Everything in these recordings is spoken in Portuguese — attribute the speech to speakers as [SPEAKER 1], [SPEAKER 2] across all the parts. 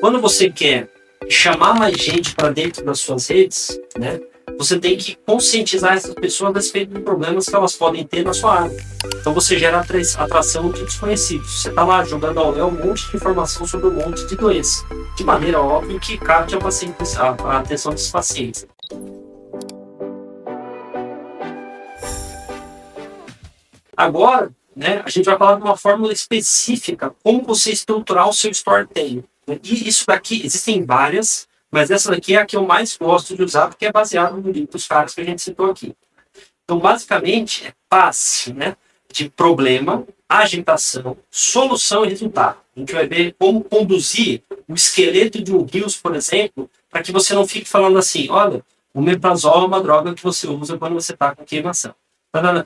[SPEAKER 1] Quando você quer chamar mais gente para dentro das suas redes, né, você tem que conscientizar essas pessoas a respeito de problemas que elas podem ter na sua área. Então você gera atração de desconhecidos. Você está lá jogando ao léu um monte de informação sobre um monte de doença, de maneira óbvia que capte a atenção dos pacientes. Agora, né, a gente vai falar de uma fórmula específica, como você estruturar o seu storytelling. E isso daqui, existem várias, mas essa daqui é a que eu mais gosto de usar, porque é baseada no livro dos caras que a gente citou aqui. Então, basicamente, é passe, né, de problema, agitação, solução e resultado. A gente vai ver como conduzir o esqueleto de um Rios, por exemplo, para que você não fique falando assim, olha, o omeprazol é uma droga que você usa quando você está com queimação.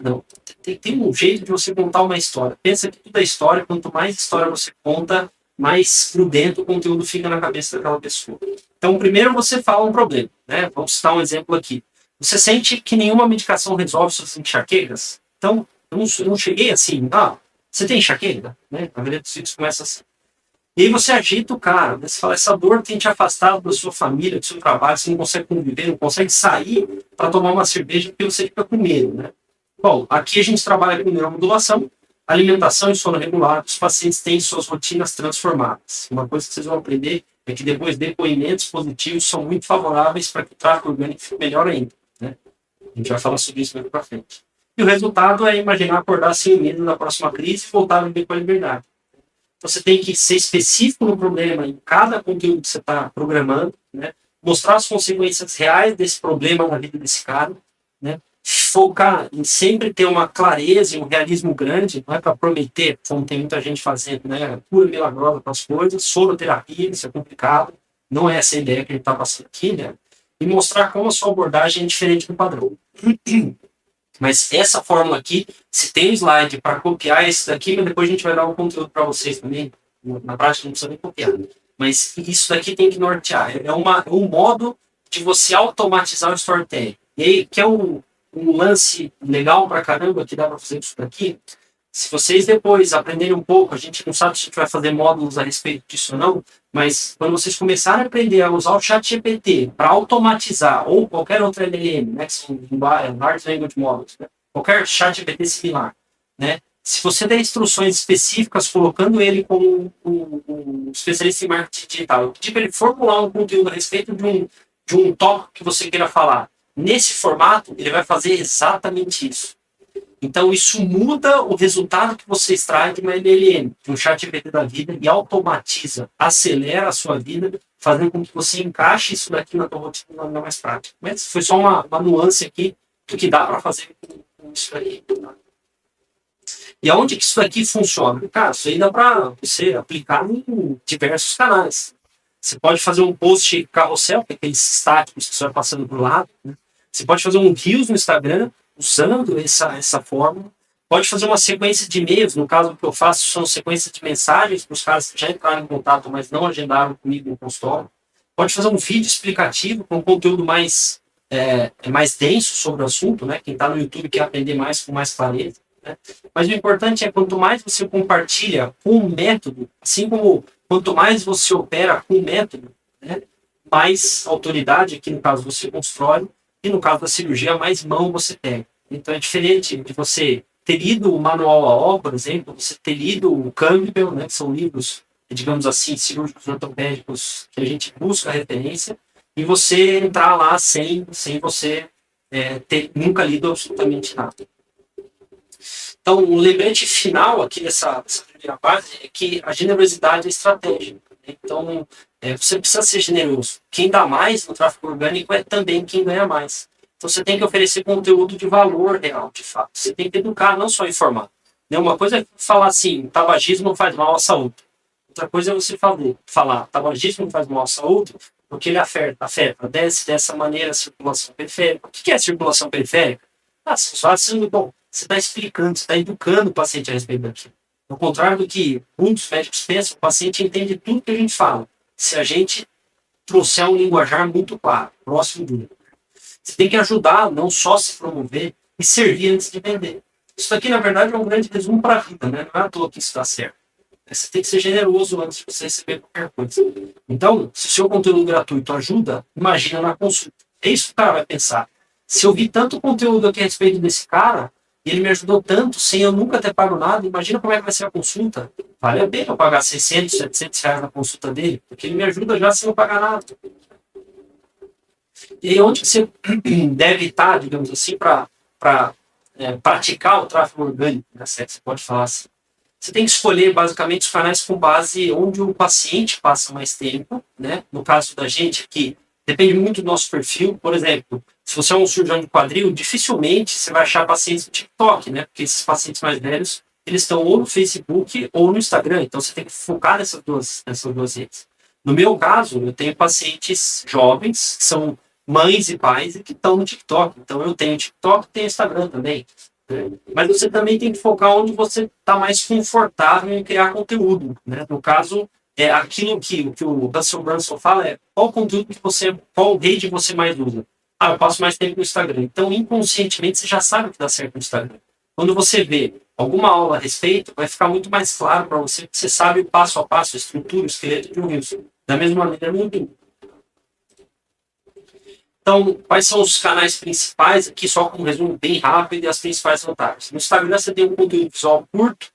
[SPEAKER 1] Não, tem um jeito de você contar uma história. Pensa que tudo é história, quanto mais história você conta, mais prudente o conteúdo fica na cabeça daquela pessoa. Então, primeiro você fala um problema, né? Vamos citar um exemplo aqui. Você sente que nenhuma medicação resolve suas enxaquecas? Então, eu não cheguei assim, você tem enxaqueca? Né? A maioria dos vídeos começa assim. E aí você agita o cara, né? Você fala, essa dor tem te afastado da sua família, do seu trabalho, você não consegue conviver, não consegue sair para tomar uma cerveja porque você fica com medo, né? Bom, aqui a gente trabalha com neuromodulação, alimentação e sono regular, os pacientes têm suas rotinas transformadas. Uma coisa que vocês vão aprender é que depois depoimentos positivos são muito favoráveis para que o tráfego orgânico fique melhor ainda, né? A gente vai falar sobre isso mais para frente. E o resultado é imaginar acordar sem medo na próxima crise e voltar a viver com a liberdade. Você tem que ser específico no problema em cada conteúdo que você está programando, né? Mostrar as consequências reais desse problema na vida desse cara, né? Focar em sempre ter uma clareza e um realismo grande, não é para prometer, como tem muita gente fazendo, né? Cura milagrosa para as coisas, soroterapia, isso é complicado, não é essa a ideia que a gente está passando aqui, né? E mostrar como a sua abordagem é diferente do padrão. Mas essa fórmula aqui, se tem um slide para copiar esse daqui, mas depois a gente vai dar um conteúdo para vocês também, na prática não precisa nem copiar. Mas isso daqui tem que nortear, é um modo de você automatizar o storytelling. E aí, que é um lance legal pra caramba que dá pra fazer isso daqui. Se vocês depois aprenderem um pouco, a gente não sabe se a gente vai fazer módulos a respeito disso ou não, mas quando vocês começarem a aprender a usar o ChatGPT para automatizar, ou qualquer outro LLM, né, que são Large Language Models, né, qualquer ChatGPT similar, né, se você der instruções específicas, colocando ele como um especialista em marketing digital, eu pedi para ele formular um conteúdo a respeito de um tópico que você queira falar. Nesse formato, ele vai fazer exatamente isso. Então, isso muda o resultado que você extrai de uma LLM, de um ChatGPT da vida, e automatiza, acelera a sua vida, fazendo com que você encaixe isso daqui na tua rotina de maneira mais prática. Mas foi só uma nuance aqui do que dá para fazer com isso aí. E aonde que isso aqui funciona? Cara, isso aí dá para você aplicar em diversos canais. Você pode fazer um post carrossel, que é aqueles estáticos que você vai passando para o lado, né? Você pode fazer um Reels no Instagram usando essa fórmula. Pode fazer uma sequência de e-mails. No caso, o que eu faço são sequências de mensagens para os caras que já entraram em contato, mas não agendaram comigo no consultório. Pode fazer um vídeo explicativo com conteúdo mais denso sobre o assunto, né? Quem está no YouTube quer aprender mais com mais clareza, né? Mas o importante é quanto mais você compartilha com o método, assim como quanto mais você opera com o método, né, mais autoridade, aqui no caso você constrói, e no caso da cirurgia, mais mão você pega. Então é diferente de você ter lido o Manual AO, por exemplo, você ter lido o Campbell, né, que são livros, digamos assim, cirúrgicos ortopédicos, que a gente busca referência, e você entrar lá sem você ter nunca lido absolutamente nada. Então, o lembrete final aqui dessa primeira parte é que a generosidade é estratégica. Então, você precisa ser generoso. Quem dá mais no tráfego orgânico é também quem ganha mais. Então, você tem que oferecer conteúdo de valor real, de fato. Você tem que educar, não só informar. Uma coisa é falar assim, tabagismo não faz mal à saúde. Outra coisa é você falar, tabagismo não faz mal à saúde, porque ele afeta dessa maneira a circulação periférica. O que é circulação periférica? Só assim, bom, você está explicando, você está educando o paciente a respeito daquilo. Ao contrário do que muitos médicos pensam, o paciente entende tudo que a gente fala, se a gente trouxer um linguajar muito claro, próximo dele. Você tem que ajudar, não só se promover, e servir antes de vender. Isso aqui, na verdade, é um grande resumo para a vida, né? Não é à toa que isso dá certo. Você tem que ser generoso antes de você receber qualquer coisa. Então, se o seu conteúdo gratuito ajuda, imagina na consulta. É isso que o cara vai pensar. Se eu vi tanto conteúdo aqui a respeito desse cara, e ele me ajudou tanto, sem eu nunca ter pago nada, imagina como é que vai ser a consulta. Vale a pena eu pagar 600, 700 reais na consulta dele, porque ele me ajuda já sem eu pagar nada. E aí, onde você deve estar, digamos assim, para praticar o tráfego orgânico, né? Você pode falar assim. Você tem que escolher basicamente os canais com base onde o paciente passa mais tempo, né? No caso da gente aqui, depende muito do nosso perfil. Por exemplo, se você é um cirurgião de quadril, dificilmente você vai achar pacientes no TikTok, né? Porque esses pacientes mais velhos, eles estão ou no Facebook ou no Instagram. Então você tem que focar nessas duas redes. No meu caso, eu tenho pacientes jovens, que são mães e pais, e que estão no TikTok. Então eu tenho TikTok e tenho Instagram também. Mas você também tem que focar onde você está mais confortável em criar conteúdo, né? No caso, é aquilo que o Russell Brunson fala é qual conteúdo que você, qual rede você mais usa. Ah, eu passo mais tempo no Instagram. Então, inconscientemente, você já sabe o que dá certo no Instagram. Quando você vê alguma aula a respeito, vai ficar muito mais claro para você que você sabe o passo a passo, a estrutura, o esqueleto de um Reels. Da mesma maneira no YouTube. Então, quais são os canais principais? Aqui só com um resumo bem rápido e as principais vantagens. No Instagram você tem um conteúdo visual curto,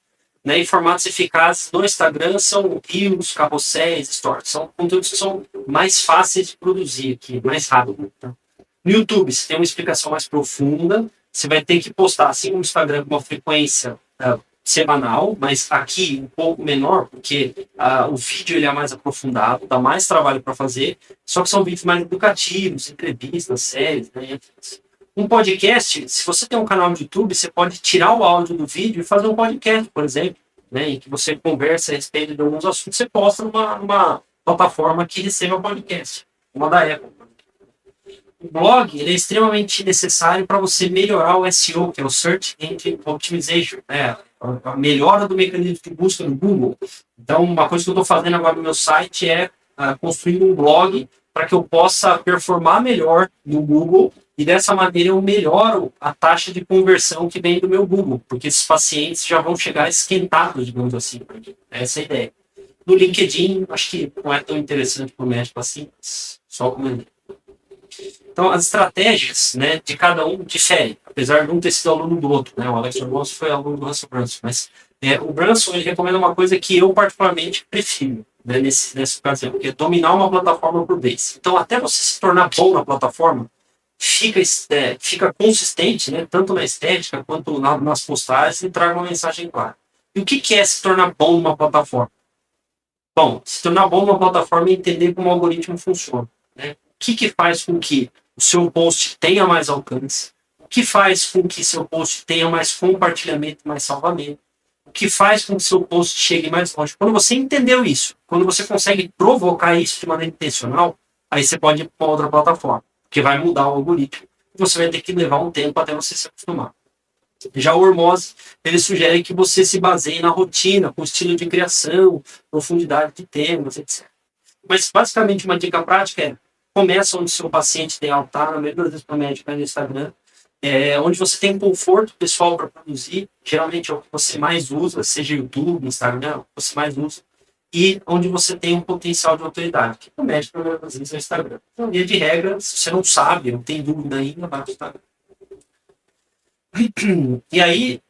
[SPEAKER 1] né, e formatos eficazes no Instagram são reels, carrosséis, stories. São conteúdos que são mais fáceis de produzir aqui, mais rápido. Tá? No YouTube você tem uma explicação mais profunda, você vai ter que postar, assim como no Instagram, com uma frequência semanal, mas aqui um pouco menor, porque o vídeo ele é mais aprofundado, dá mais trabalho para fazer, só que são vídeos mais educativos, entrevistas, séries, né? Um podcast, se você tem um canal de YouTube, você pode tirar o áudio do vídeo e fazer um podcast, por exemplo, né, em que você conversa a respeito de alguns assuntos, você posta numa plataforma que receba podcast, uma da Apple. O blog ele é extremamente necessário para você melhorar o SEO, que é o Search Engine Optimization, né? A melhora do mecanismo de busca no Google. Então, uma coisa que eu estou fazendo agora no meu site é construir um blog para que eu possa performar melhor no Google e dessa maneira eu melhoro a taxa de conversão que vem do meu Google, porque esses pacientes já vão chegar esquentados, digamos assim. Essa é a ideia. No LinkedIn, acho que não é tão interessante para o médico assim, só como ideia. Então, as estratégias, né, de cada um diferem, apesar de um ter sido aluno do outro. Né? O Alex Hormozzi foi aluno do Russell Brunson, mas o Brunson ele recomenda uma coisa que eu particularmente prefiro, né, nessa ocasião, que é dominar uma plataforma por vez. Então, até você se tornar bom na plataforma, fica consistente, né, tanto na estética quanto nas postagens, e traga uma mensagem clara. E o que é se tornar bom numa plataforma? Bom, se tornar bom numa plataforma é entender como o algoritmo funciona. Né? O que faz com que o seu post tenha mais alcance? O que faz com que seu post tenha mais compartilhamento, mais salvamento? O que faz com que seu post chegue mais longe? Quando você entendeu isso, quando você consegue provocar isso de maneira intencional, aí você pode ir para outra plataforma, que vai mudar o algoritmo. Você vai ter que levar um tempo até você se acostumar. Já o Hormozzi, ele sugere que você se baseie na rotina, com estilo de criação, profundidade de temas, etc. Mas, basicamente, uma dica prática é começa onde seu paciente ideal está, na maioria das vezes para médico no Instagram, onde você tem conforto pessoal para produzir, geralmente é o que você mais usa, seja YouTube, Instagram, o que você mais usa, e onde você tem um potencial de autoridade, que o médico, na maioria das vezes, é o Instagram. Então, via de regra, se você não sabe, não tem dúvida ainda, vai para o Instagram. E aí,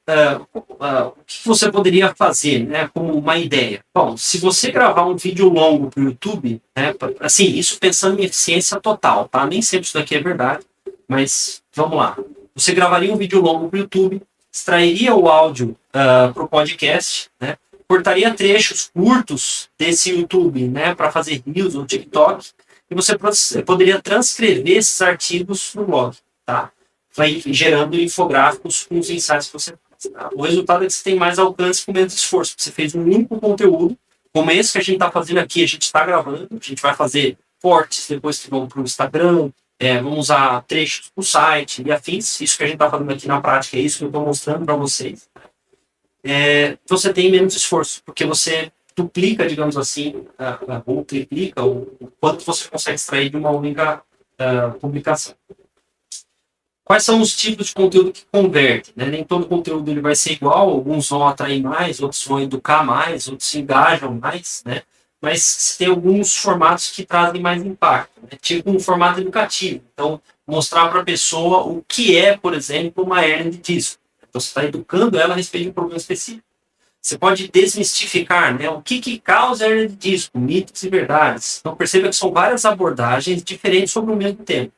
[SPEAKER 1] o que você poderia fazer, né, como uma ideia? Bom, se você gravar um vídeo longo para o YouTube, né, assim, isso pensando em eficiência total, tá? Nem sempre isso daqui é verdade, mas vamos lá. Você gravaria um vídeo longo para o YouTube, extrairia o áudio para o podcast, né, cortaria trechos curtos desse YouTube, né, para fazer Reels ou TikTok, e você poderia transcrever esses artigos no blog, tá? Vai gerando infográficos com os insights que você faz. O resultado é que você tem mais alcance com menos esforço. Você fez um único conteúdo, como esse que a gente está fazendo aqui, a gente está gravando, a gente vai fazer cortes depois que vão para o Instagram, vamos usar trechos para o site e afins. Isso que a gente está fazendo aqui na prática é isso que eu estou mostrando para vocês. Você tem menos esforço, porque você duplica, digamos assim, ou triplica o quanto você consegue extrair de uma única publicação. Quais são os tipos de conteúdo que converte? Né? Nem todo conteúdo ele vai ser igual, alguns vão atrair mais, outros vão educar mais, outros se engajam mais, né? Mas tem alguns formatos que trazem mais impacto, né? Tipo um formato educativo. Então, mostrar para a pessoa o que é, por exemplo, uma hernia de disco. Então, você está educando ela a respeito de um problema específico. Você pode desmistificar, né? O que causa hernia de disco, mitos e verdades. Então, perceba que são várias abordagens diferentes sobre o mesmo tema.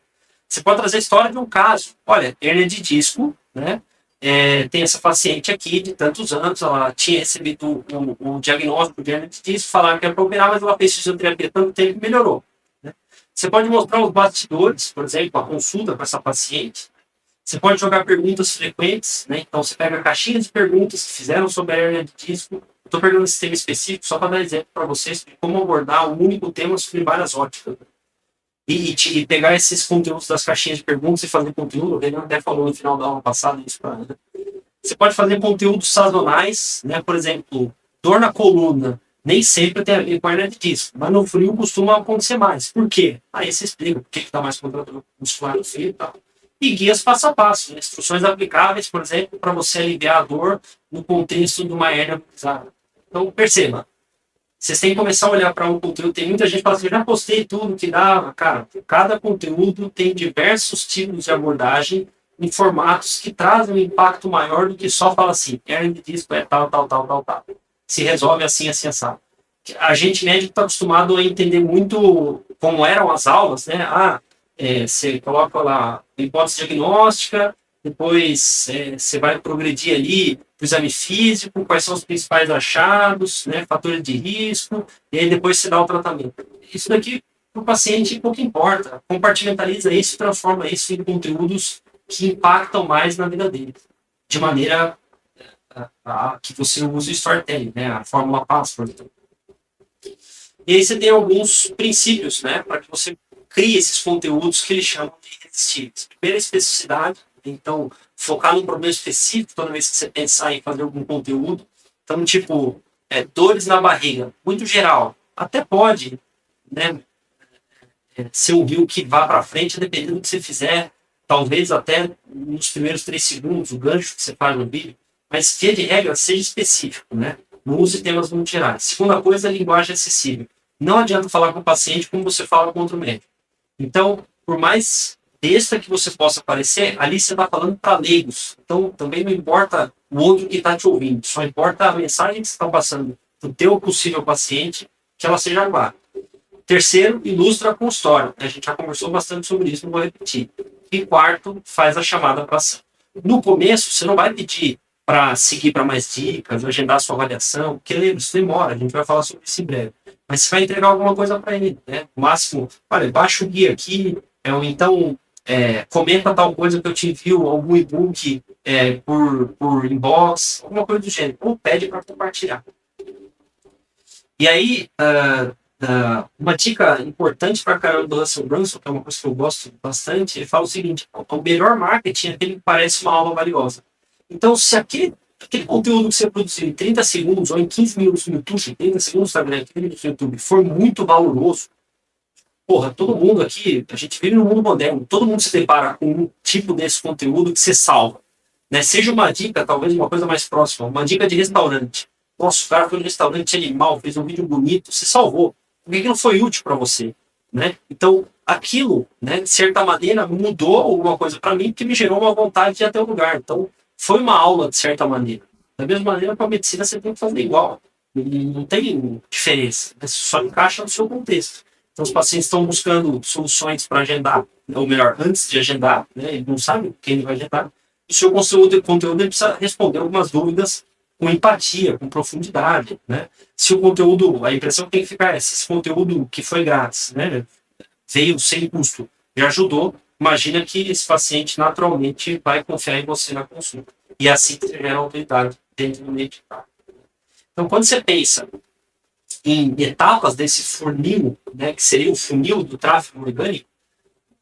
[SPEAKER 1] Você pode trazer a história de um caso. Olha, hernia de disco, né? Tem essa paciente aqui de tantos anos, ela tinha recebido um diagnóstico de hernia de disco, falaram que era para operar, mas ela fez fisioterapia tanto tempo e melhorou. Né? Você pode mostrar os bastidores, por exemplo, a consulta com essa paciente. Você pode jogar perguntas frequentes, né? Então você pega a caixinha de perguntas que fizeram sobre a hernia de disco. Estou pegando esse tema específico só para dar exemplo para vocês de como abordar um único tema sobre várias óticas. E pegar esses conteúdos das caixinhas de perguntas e fazer conteúdo. O Renan até falou no final da aula passada isso para Ana. Você pode fazer conteúdos sazonais, né? Por exemplo, dor na coluna. Nem sempre tem a ver com a hernia de disco, mas no frio costuma acontecer mais. Por quê? Aí você explica por que está mais contratura muscular no frio e tal. E guias passo a passo, né? Instruções aplicáveis, por exemplo, para você aliviar a dor no contexto de uma hernia bizarra. Então, perceba, vocês têm que começar a olhar para um conteúdo. Tem muita gente que fala assim, já postei tudo que dava. Cara, cada conteúdo tem diversos tipos de abordagem em formatos que trazem um impacto maior do que só fala assim, hernia de disco é tal, tal, tal, tal, tal. Se resolve assim, assim, assado. A gente médico está acostumado a entender muito como eram as aulas, né? Você coloca lá hipótese diagnóstica, depois você vai progredir ali para o exame físico, quais são os principais achados, né, fatores de risco, e aí depois você dá o tratamento. Isso daqui, para o paciente, pouco importa. Compartimentaliza isso e transforma isso em conteúdos que impactam mais na vida dele, de maneira que você usa o storytelling, né, a fórmula PASS, por exemplo. E aí você tem alguns princípios, né, para que você crie esses conteúdos que eles chamam de irresistíveis. Primeira, especificidade. Então, focar num problema específico toda vez que você pensar em fazer algum conteúdo. Então, tipo, dores na barriga. Muito geral. Até pode, né, ser um rio que vá para frente, dependendo do que você fizer. Talvez até nos primeiros 3 segundos, o gancho que você faz no vídeo. Mas, via de regra, seja específico, né? Não use temas muito gerais. Segunda coisa, a linguagem acessível. Não adianta falar com o paciente como você fala com outro médico. Então, por mais besta que você possa parecer, ali você está falando para leigos. Então, também não importa o outro que está te ouvindo, só importa a mensagem que você está passando para o teu possível paciente, que ela seja clara. Terceiro, ilustra com história. A gente já conversou bastante sobre isso, não vou repetir. E quarto, faz a chamada para ação. No começo, você não vai pedir para seguir para mais dicas, agendar sua avaliação, porque lembra, isso demora, a gente vai falar sobre isso em breve. Mas você vai entregar alguma coisa para ele, né? O máximo, olha, baixa o guia aqui, ou então comenta tal coisa que eu te envio, algum e-book por inbox, alguma coisa do gênero, ou pede para compartilhar. E aí, uma dica importante para caramba do Russell Brunson, que é uma coisa que eu gosto bastante, ele fala o seguinte: o melhor marketing é aquele que parece uma aula valiosa. Então, se aquele conteúdo que você produziu em 30 segundos ou em 15 minutos no YouTube, 30 segundos no Instagram, 15 minutos no YouTube, for muito valoroso, porra, todo mundo aqui, a gente vive no mundo moderno, todo mundo se depara com um tipo desse conteúdo que você salva. Né? Seja uma dica, talvez uma coisa mais próxima, uma dica de restaurante. Nossa, o cara foi no restaurante animal, fez um vídeo bonito, você salvou. Porque aquilo foi útil para você. Né? Então, aquilo, né, de certa maneira, mudou alguma coisa para mim, que me gerou uma vontade de ir até o lugar. Então, foi uma aula, de certa maneira. Da mesma maneira, para a medicina, você tem que fazer igual. Não tem diferença. Só encaixa no seu contexto. Então, os pacientes estão buscando soluções para agendar, ou melhor, antes de agendar, né? Ele não sabe quem ele vai agendar. O seu conteúdo ele precisa responder algumas dúvidas com empatia, com profundidade, né? Se o conteúdo, a impressão que tem que ficar é, se esse conteúdo que foi grátis, né, veio sem custo, me ajudou, imagina que esse paciente naturalmente vai confiar em você na consulta. E assim você gera autoridade dentro do medical. Então, quando você pensa em etapas desse funil, né, que seria o funil do tráfego orgânico,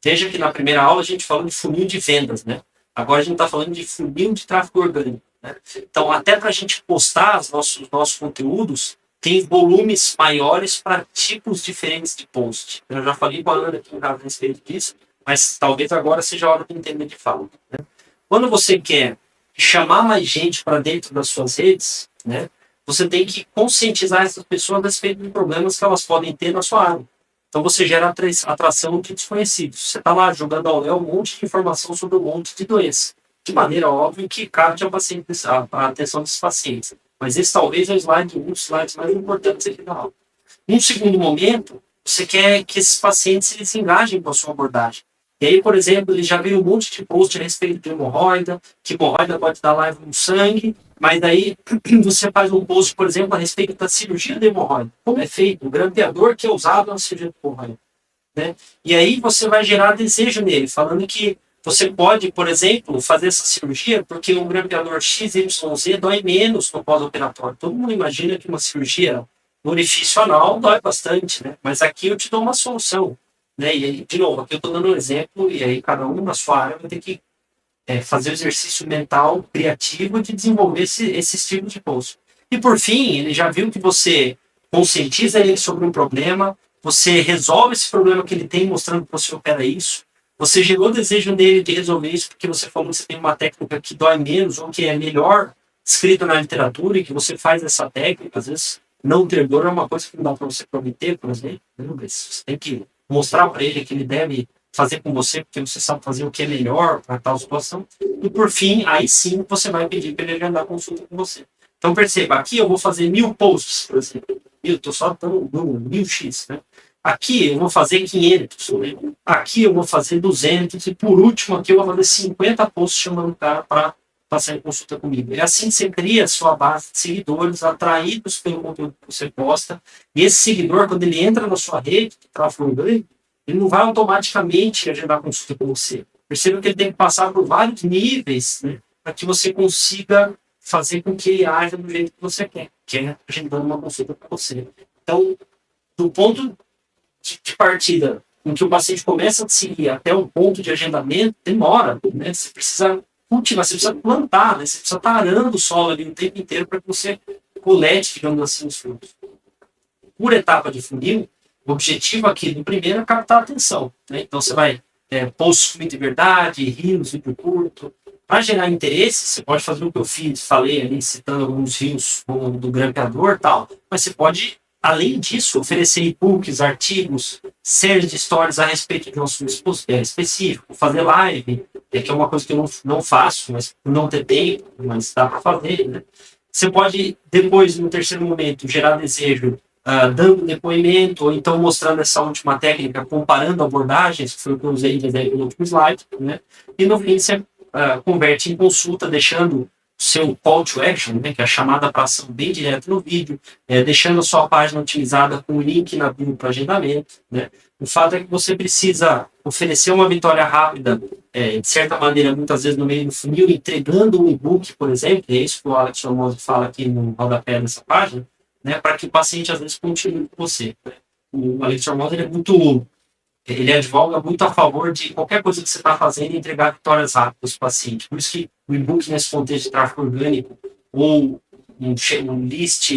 [SPEAKER 1] veja que na primeira aula a gente falou de funil de vendas, né? Agora a gente está falando de funil de tráfego orgânico. Né? Então, até para a gente postar os nossos conteúdos, tem volumes maiores para tipos diferentes de post. Eu já falei com a Ana aqui em casa a respeito disso. mas talvez agora seja a hora de entender de fato. Né? Quando você quer chamar mais gente para dentro das suas redes, né, você tem que conscientizar essas pessoas a respeito de problemas que elas podem ter na sua área. Então você gera atração de desconhecidos. Você está lá jogando ao léu um monte de informação sobre um monte de doença. De maneira óbvia que capte a atenção dos pacientes. Mas esse talvez é um dos slides mais importantes aqui da aula. Num segundo momento, você quer que esses pacientes eles se engajem com a sua abordagem. E aí, por exemplo, ele já viu um monte de post a respeito de hemorroida, que hemorroida pode dar laiva no sangue, mas daí você faz um post, por exemplo, a respeito da cirurgia de hemorroida. Como é feito? O grampeador que é usado na cirurgia de hemorroida. Né? E aí você vai gerar desejo nele, falando que você pode, por exemplo, fazer essa cirurgia porque um grampeador XYZ dói menos no pós-operatório. Todo mundo imagina que uma cirurgia no orifício anal dói bastante, né? Mas aqui eu te dou uma solução. Né? E aí, de novo, aqui eu estou dando um exemplo, e aí cada um na sua área vai ter que fazer o exercício mental criativo de desenvolver esse tipo de post. E por fim, ele já viu que você conscientiza ele sobre um problema, você resolve esse problema que ele tem, mostrando que você opera isso, você gerou o desejo dele de resolver isso porque você falou que você tem uma técnica que dói menos ou que é melhor escrita na literatura e que você faz essa técnica. Às vezes, não ter dor é uma coisa que não dá para você prometer, por exemplo. Você tem que mostrar para ele que ele deve fazer com você, porque você sabe fazer o que é melhor para tal situação. E por fim, aí sim você vai pedir para ele agendar consulta com você. Então perceba, aqui eu vou fazer 1000 posts, por exemplo. Eu estou só dando 1000x, né? Aqui eu vou fazer 500, né? Aqui eu vou fazer 200 e por último aqui eu vou fazer 50 posts chamando o cara para passar em consulta comigo. É assim que você cria a sua base de seguidores atraídos pelo conteúdo que você posta. E esse seguidor, quando ele entra na sua rede de tráfego orgânico, ele não vai automaticamente agendar consulta com você. Perceba que ele tem que passar por vários níveis, né, para que você consiga fazer com que ele haja do jeito que você quer, que é agendando uma consulta com você. Então, do ponto de partida em que o paciente começa a seguir até o ponto de agendamento, demora, né? Você precisa cultivar, você precisa plantar, né? Você precisa estar arando o solo ali o tempo inteiro para que você colete, digamos assim, os frutos. Por etapa de funil, o objetivo aqui do primeiro é captar a atenção. Né? Então você vai post de verdade, rios, vídeo curto. Para gerar interesse, você pode fazer o que eu falei ali, citando alguns rios do grampeador e tal, mas você pode, além disso, oferecer e-books, artigos, séries de histórias a respeito de um assunto específico, fazer live, que é uma coisa que eu não faço, mas por não ter tempo, mas dá para fazer. Né? Você pode, depois, no terceiro momento, gerar desejo dando depoimento, ou então mostrando essa última técnica, comparando abordagens, que foi o que eu usei de exemplo no último slide, né? E no fim você converte em consulta, deixando o seu call to action, né, que é a chamada para ação bem direto no vídeo, deixando a sua página utilizada com o link na bio para agendamento. Né? O fato é que você precisa oferecer uma vitória rápida, de certa maneira, muitas vezes no meio do funil, entregando um e-book, por exemplo, é isso que o Alex Hormozzi fala aqui no rodapé dessa página, né, para que o paciente às vezes continue com você. O Alex Hormozzi ele advoga muito a favor de qualquer coisa que você está fazendo e entregar vitórias rápidas para o paciente. Por isso que o e-book nesse contexto de tráfego orgânico ou um checklist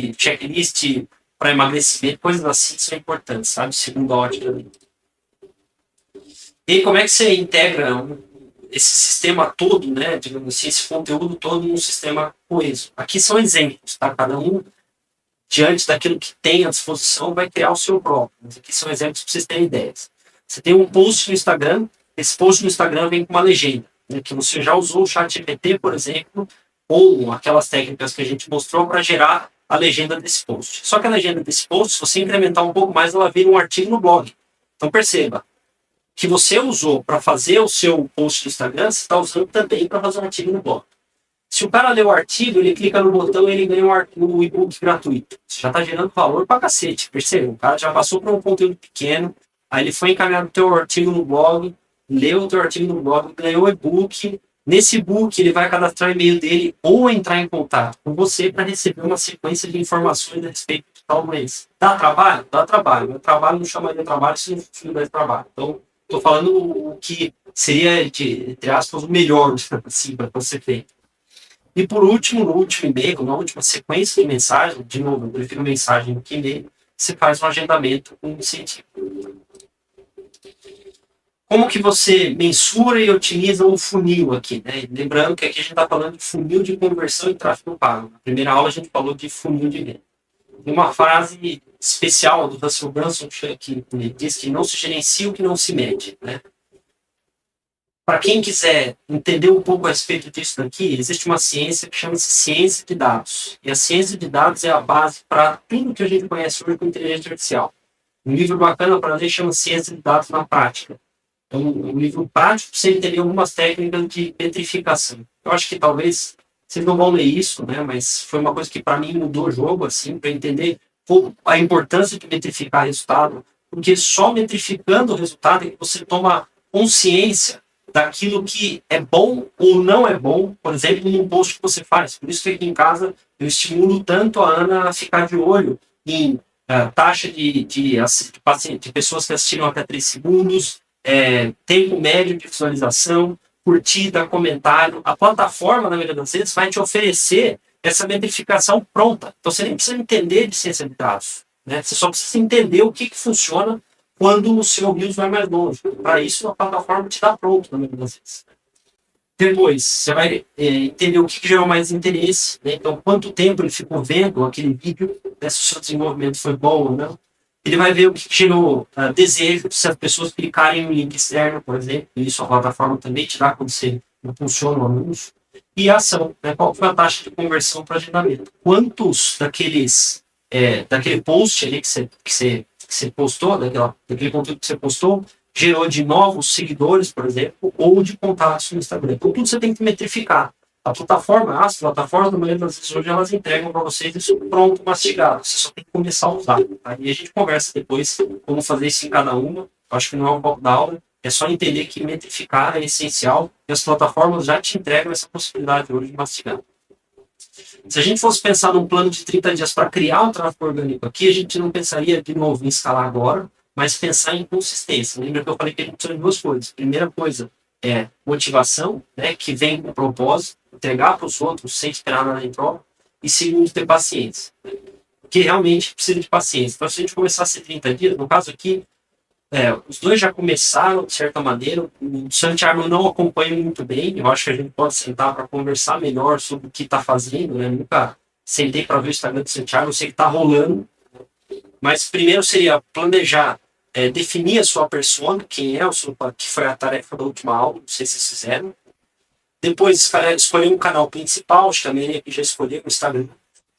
[SPEAKER 1] para emagrecimento, coisas assim são importantes, sabe? Segundo a ótica dele. E como é que você integra esse sistema todo, né, digamos assim, esse conteúdo todo num sistema coeso? Aqui são exemplos, tá? Cada um diante daquilo que tem à disposição, vai criar o seu próprio. Mas aqui são exemplos para vocês terem ideias. Você tem um post no Instagram, esse post no Instagram vem com uma legenda, né, que você já usou o ChatGPT, por exemplo, ou aquelas técnicas que a gente mostrou para gerar a legenda desse post. Só que a legenda desse post, se você incrementar um pouco mais, ela vira um artigo no blog. Então perceba, que você usou para fazer o seu post no Instagram, você está usando também para fazer um artigo no blog. Se o cara lê o artigo, ele clica no botão e ele ganha um e-book gratuito. Você já está gerando valor pra cacete, percebeu? O cara já passou por um conteúdo pequeno, aí ele foi encaminhado o teu artigo no blog, leu o teu artigo no blog, ganhou o e-book. Nesse e-book, ele vai cadastrar o e-mail dele ou entrar em contato com você para receber uma sequência de informações a respeito de tal doença. Dá trabalho? Dá trabalho. Meu trabalho não chamaria de trabalho se não der trabalho. Então, estou falando o que seria, entre aspas, o melhor assim, para você feito. E por último, no último e-mail, na última sequência de mensagem, de novo, eu prefiro mensagem do que e-mail, você faz um agendamento com um incentivo. Como que você mensura e otimiza um funil aqui, né? Lembrando que aqui a gente está falando de funil de conversão e tráfego pago. Na primeira aula a gente falou de funil de venda. Tem uma frase especial do Russell Brunson que diz que não se gerencia o que não se mede, né? Para quem quiser entender um pouco a respeito disso daqui, existe uma ciência que chama-se ciência de dados. E a ciência de dados é a base para tudo que a gente conhece hoje com inteligência artificial. Um livro bacana para ler chama Ciência de Dados na Prática. É um livro prático para você entender algumas técnicas de metrificação. Eu acho que talvez vocês não vão ler isso, né? Mas foi uma coisa que para mim mudou o jogo, assim, para entender a importância de metrificar resultado, porque só metrificando o resultado é que você toma consciência daquilo que é bom ou não é bom, por exemplo, num post que você faz. Por isso que aqui em casa eu estimulo tanto a Ana a ficar de olho em taxa de pessoas que assistiram até 3 segundos, tempo médio de visualização, curtida, comentário. A plataforma, na maioria das vezes, vai te oferecer essa metrificação pronta. Então você nem precisa entender de ciência de dados, né? Você só precisa entender o que funciona quando o seu Reels vai mais longe. Para isso, a plataforma te dá pronto, na maioria das vezes. Depois, você vai entender o que gerou mais interesse, né? Então, quanto tempo ele ficou vendo aquele vídeo, né? Se o seu desenvolvimento foi bom ou não. Ele vai ver o que gerou desejo, se as pessoas clicarem em um link externo, por exemplo. Isso a plataforma também te dá quando você impulsiona o anúncio. E a ação, né? Qual foi a taxa de conversão para agendamento? Quantos daquele post ali que você postou, daquele conteúdo que você postou, gerou de novos seguidores, por exemplo, ou de contatos no Instagram. Então, tudo você tem que metrificar. As plataformas, na maioria das vezes, hoje elas entregam para vocês isso pronto, mastigado. Você só tem que começar a usar. Tá? E a gente conversa depois como fazer isso em cada uma. Acho que não é um pouco da aula. É só entender que metrificar é essencial e as plataformas já te entregam essa possibilidade hoje de mastigar. Se a gente fosse pensar num plano de 30 dias para criar um tráfego orgânico aqui, a gente não pensaria de novo em escalar agora, mas pensar em consistência. Lembra que eu falei que a gente precisa de 2 coisas. Primeira coisa é motivação, né, que vem com propósito, entregar para os outros sem esperar nada em troca. E segundo, ter paciência. Porque realmente precisa de paciência. Então, se a gente começasse 30 dias, no caso aqui, os dois já começaram, de certa maneira. O Santiago eu não acompanho muito bem. Eu acho que a gente pode sentar para conversar melhor sobre o que está fazendo. Né? Nunca sentei para ver o Instagram do Santiago. Eu sei que está rolando. Mas primeiro seria planejar, definir a sua persona, quem é, que foi a tarefa da última aula. Não sei se vocês fizeram. Depois escolher um canal principal. Acho que a Maria aqui já escolheu o Instagram.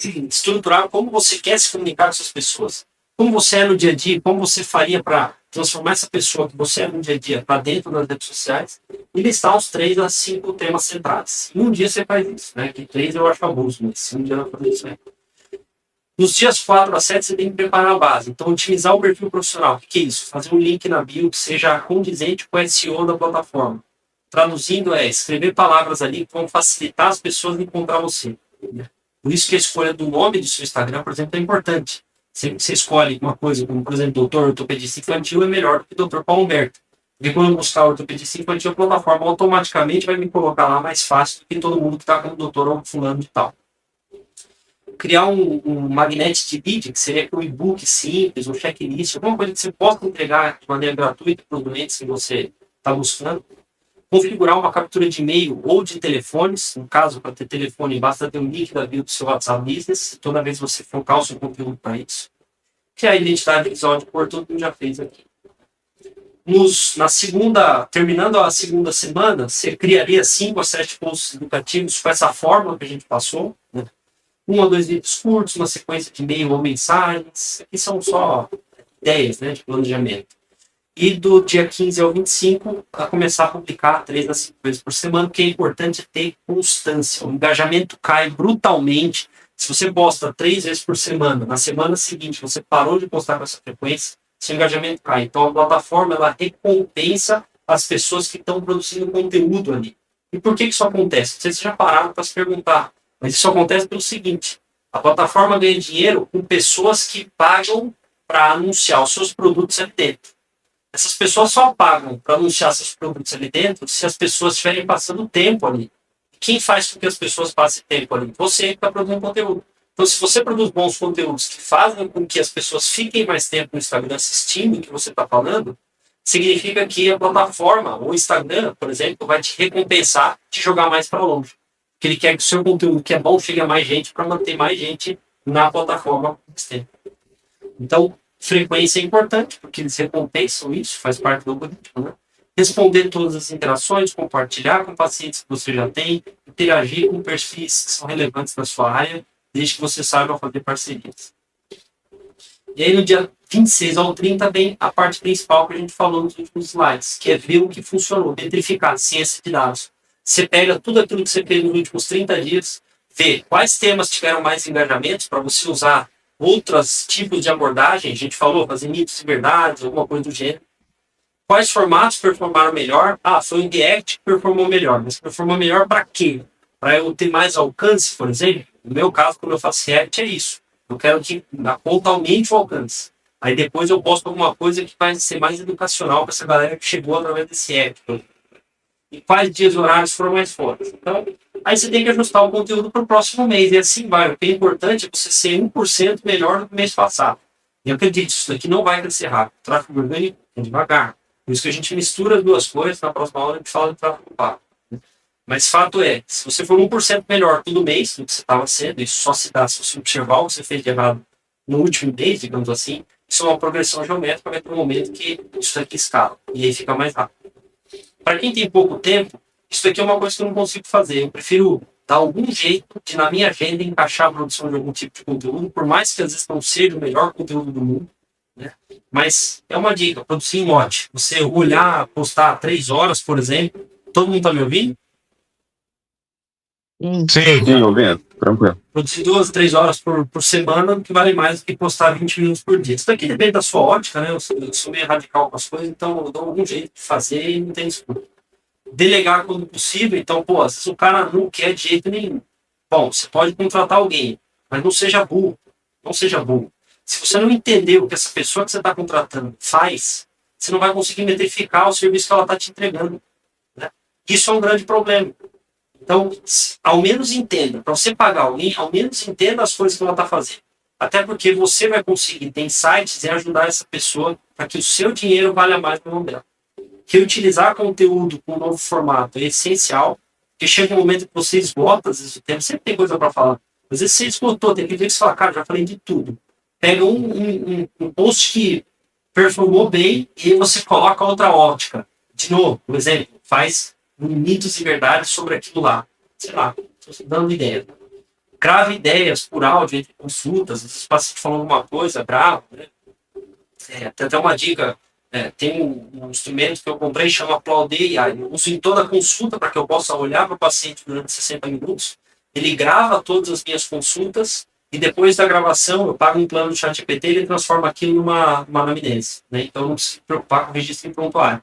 [SPEAKER 1] Estruturar como você quer se comunicar com essas pessoas. Como você é no dia a dia, como você faria para transformar essa pessoa que você é no dia a dia para dentro das redes sociais e listar os 3 a 5 temas centrais. Em um dia você faz isso, né? Que 3 eu acho abuso, mas se um dia não fazer isso, né? Nos dias 4 a 7 você tem que preparar a base. Então, otimizar o perfil profissional. O que é isso? Fazer um link na bio que seja condizente com o SEO da plataforma. Traduzindo escrever palavras ali que vão facilitar as pessoas a encontrar você. Por isso que a escolha do nome do seu Instagram, por exemplo, é importante. Você escolhe uma coisa, como por exemplo, doutor ortopedista infantil é melhor do que doutor Paulo Humberto. Porque quando eu buscar ortopedista infantil, a plataforma automaticamente vai me colocar lá mais fácil do que todo mundo que está como doutor ou fulano de tal. Criar um magnete de lead, que seria um e-book simples, um checklist, alguma coisa que você possa entregar de maneira gratuita para os doentes que você está buscando. Configurar uma captura de e-mail ou de telefones. No caso, para ter telefone, basta ter um link da bio do seu WhatsApp Business. Toda vez que você focar o seu conteúdo para isso. Que é a identidade visual de cor, todo mundo já fez aqui. Terminando a segunda semana, você criaria 5 a 7 posts educativos com essa fórmula que a gente passou. Né? 1 a 2 vídeos curtos, uma sequência de e-mail ou mensagens. Aqui são só ideias, né, de planejamento. E do dia 15 ao 25, a começar a publicar 3 a 5 vezes por semana, porque é importante ter constância. O engajamento cai brutalmente. Se você posta 3 vezes por semana, na semana seguinte você parou de postar com essa frequência, seu engajamento cai. Então a plataforma ela recompensa as pessoas que estão produzindo conteúdo ali. E por que isso acontece? Não sei se vocês já pararam para se perguntar, mas isso acontece pelo seguinte: a plataforma ganha dinheiro com pessoas que pagam para anunciar os seus produtos ali dentro. Essas pessoas só pagam para anunciar seus produtos ali dentro se as pessoas estiverem passando tempo ali. Quem faz com que as pessoas passem tempo ali? Você que está produzindo conteúdo. Então, se você produz bons conteúdos que fazem com que as pessoas fiquem mais tempo no Instagram assistindo o que você está falando, significa que a plataforma, o Instagram, por exemplo, vai te recompensar de jogar mais para longe. Porque ele quer que o seu conteúdo que é bom chegue a mais gente para manter mais gente na plataforma. Então, frequência é importante, porque eles recompensam isso, faz parte do algoritmo, né? Responder todas as interações, compartilhar com pacientes que você já tem, interagir com perfis que são relevantes na sua área, desde que você saiba fazer parcerias. E aí, no dia 26 ao 30, vem a parte principal que a gente falou nos últimos slides, que é ver o que funcionou, metrificar, ciência de dados. Você pega tudo aquilo que você fez nos últimos 30 dias, vê quais temas tiveram mais engajamentos para você usar outros tipos de abordagem. A gente falou, fazer mitos e verdades, alguma coisa do gênero. Quais formatos performaram melhor? Foi o React que performou melhor. Mas performou melhor para quê? Para eu ter mais alcance, por exemplo? No meu caso, quando eu faço React, é isso. Eu quero que a conta aumente o alcance. Aí depois eu posto alguma coisa que vai ser mais educacional para essa galera que chegou através desse app. E quais dias e horários foram mais fortes. Então, aí você tem que ajustar o conteúdo para o próximo mês. E assim vai. O que é importante é você ser 1% melhor do que o mês passado. E acredite, isso daqui não vai crescer rápido. O tráfego orgânico é devagar. Por isso que a gente mistura as duas coisas. Na próxima aula a gente fala de tráfego pago. Mas fato é, se você for 1% melhor todo mês do que você estava sendo, isso só se dá se você observar o que você fez de errado no último mês, digamos assim, isso é uma progressão geométrica, vai ter um momento que isso aqui escala. E aí fica mais rápido. Para quem tem pouco tempo, isso aqui é uma coisa que eu não consigo fazer. Eu prefiro dar algum jeito de, na minha agenda, encaixar a produção de algum tipo de conteúdo, por mais que às vezes não seja o melhor conteúdo do mundo. Né? Mas é uma dica, produzir em lote. Você olhar, postar 3 horas, por exemplo. Todo mundo está me ouvindo?
[SPEAKER 2] Sim, ouvindo, tranquilo.
[SPEAKER 1] Produzir 2, 3 horas por semana, que vale mais do que postar 20 minutos por dia. Isso daqui depende da sua ótica, né? Eu sou meio radical com as coisas, então eu dou algum jeito de fazer e não tem desculpa. Delegar quando possível, então, pô, às vezes o cara não quer de jeito nenhum. Bom, você pode contratar alguém, mas não seja burro. Não seja burro. Se você não entender o que essa pessoa que você está contratando faz, você não vai conseguir metrificar o serviço que ela está te entregando. Né? Isso é um grande problema. Então, ao menos entenda, para você pagar alguém, ao menos entenda as coisas que ela está fazendo. Até porque você vai conseguir ter insights e ajudar essa pessoa para que o seu dinheiro valha mais na mão dela. Reutilizar conteúdo com um novo formato é essencial, porque chega um momento que você esgota, às vezes o tempo, sempre tem coisa para falar. Às vezes você esgotou, tem que ver que você fala, cara, já falei de tudo. Pega um post que performou bem e você coloca outra ótica. De novo, por exemplo, faz mitos e verdades sobre aquilo lá. Sei lá, estou dando ideia. Grave ideias por áudio entre consultas. Às vezes o paciente falando alguma coisa, grava. Né? Tem até uma dica. Tem um instrumento que eu comprei, chama Applaud AI. Eu uso em toda a consulta para que eu possa olhar para o paciente durante 60 minutos. Ele grava todas as minhas consultas e depois da gravação eu pago um plano do ChatGPT e ele transforma aquilo numa anamnese. Né? Então não precisa se preocupar com o registro em prontuário.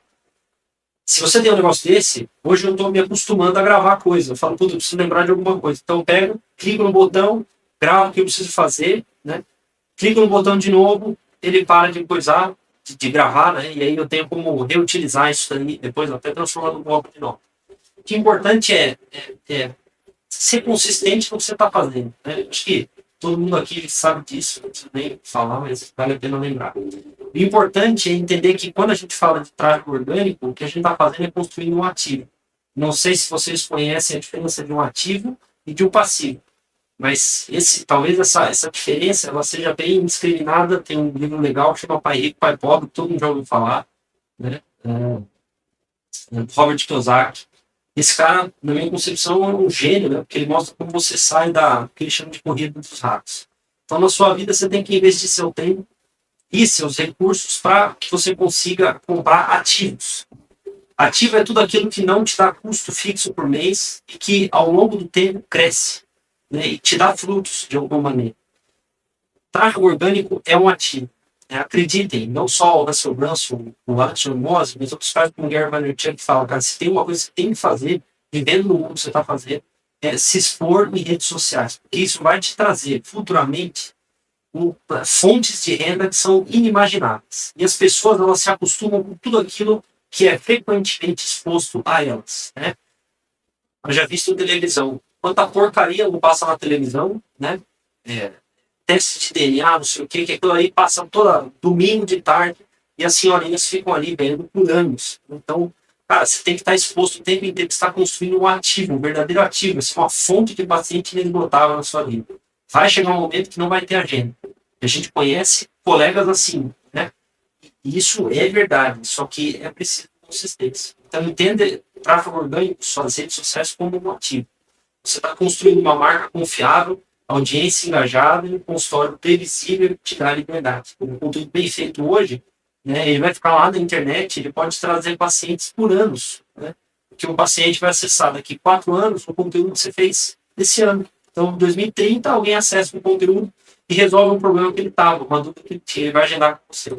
[SPEAKER 1] Se você tem um negócio desse, hoje eu estou me acostumando a gravar coisa. Eu falo, puta, eu preciso lembrar de alguma coisa. Então eu pego, clico no botão, gravo o que eu preciso fazer, né? Clico no botão de novo, ele para de coisar, de gravar, né? E aí eu tenho como reutilizar isso aí, depois até transformar no bloco de novo. O que é importante é ser consistente no que você está fazendo. Né? Acho que todo mundo aqui sabe disso, não preciso nem falar, mas vale a pena lembrar. O importante é entender que quando a gente fala de tráfego orgânico, o que a gente está fazendo é construindo um ativo. Não sei se vocês conhecem a diferença de um ativo e de um passivo. Mas talvez essa diferença ela seja bem discriminada. Tem um livro legal que chama Pai Rico, Pai Pobre, que todo mundo já ouviu falar. Né? Robert Kiyosaki. Esse cara, na minha concepção, é um gênio, né? Porque ele mostra como você sai da que ele chama de corrida dos ratos. Então, na sua vida, você tem que investir seu tempo e seus recursos para que você consiga comprar ativos. Ativo é tudo aquilo que não te dá custo fixo por mês e que, ao longo do tempo, cresce, né? E te dá frutos de alguma maneira. Tráfego orgânico é um ativo. Acreditem, não só o Russell Brunson, o Arthur Moss, mas outros caras como o Gary Vaynerchuk que falam, cara, se tem uma coisa que você tem que fazer, vivendo no mundo que você está fazendo, é se expor em redes sociais, porque isso vai te trazer futuramente fontes de renda que são inimagináveis. E as pessoas elas se acostumam com tudo aquilo que é frequentemente exposto a elas. Né? Eu já vi isso em televisão. Quanta porcaria não passa na televisão, né? Teste de DNA, não sei o que aquilo aí passa toda domingo de tarde, e as senhorinhas ficam ali vendo por anos. Então, cara, você tem que estar exposto o tempo inteiro, que você está construindo um ativo, um verdadeiro ativo, assim, uma fonte de paciente inesgotável na sua vida. Vai chegar um momento que não vai ter agenda. A gente conhece colegas assim, né? E isso é verdade, só que é preciso consistência. Então, entenda o tráfego orgânico, suas redes sociais como um ativo. Você está construindo uma marca confiável, audiência engajada e um consultório previsível que te dá liberdade. O conteúdo bem feito hoje, né, ele vai ficar lá na internet, ele pode trazer pacientes por anos, né? Que o paciente vai acessar daqui 4 anos o conteúdo que você fez esse ano. Então, em 2030, alguém acessa o conteúdo e resolve um problema que ele estava, uma dúvida que ele tinha, ele vai agendar com você.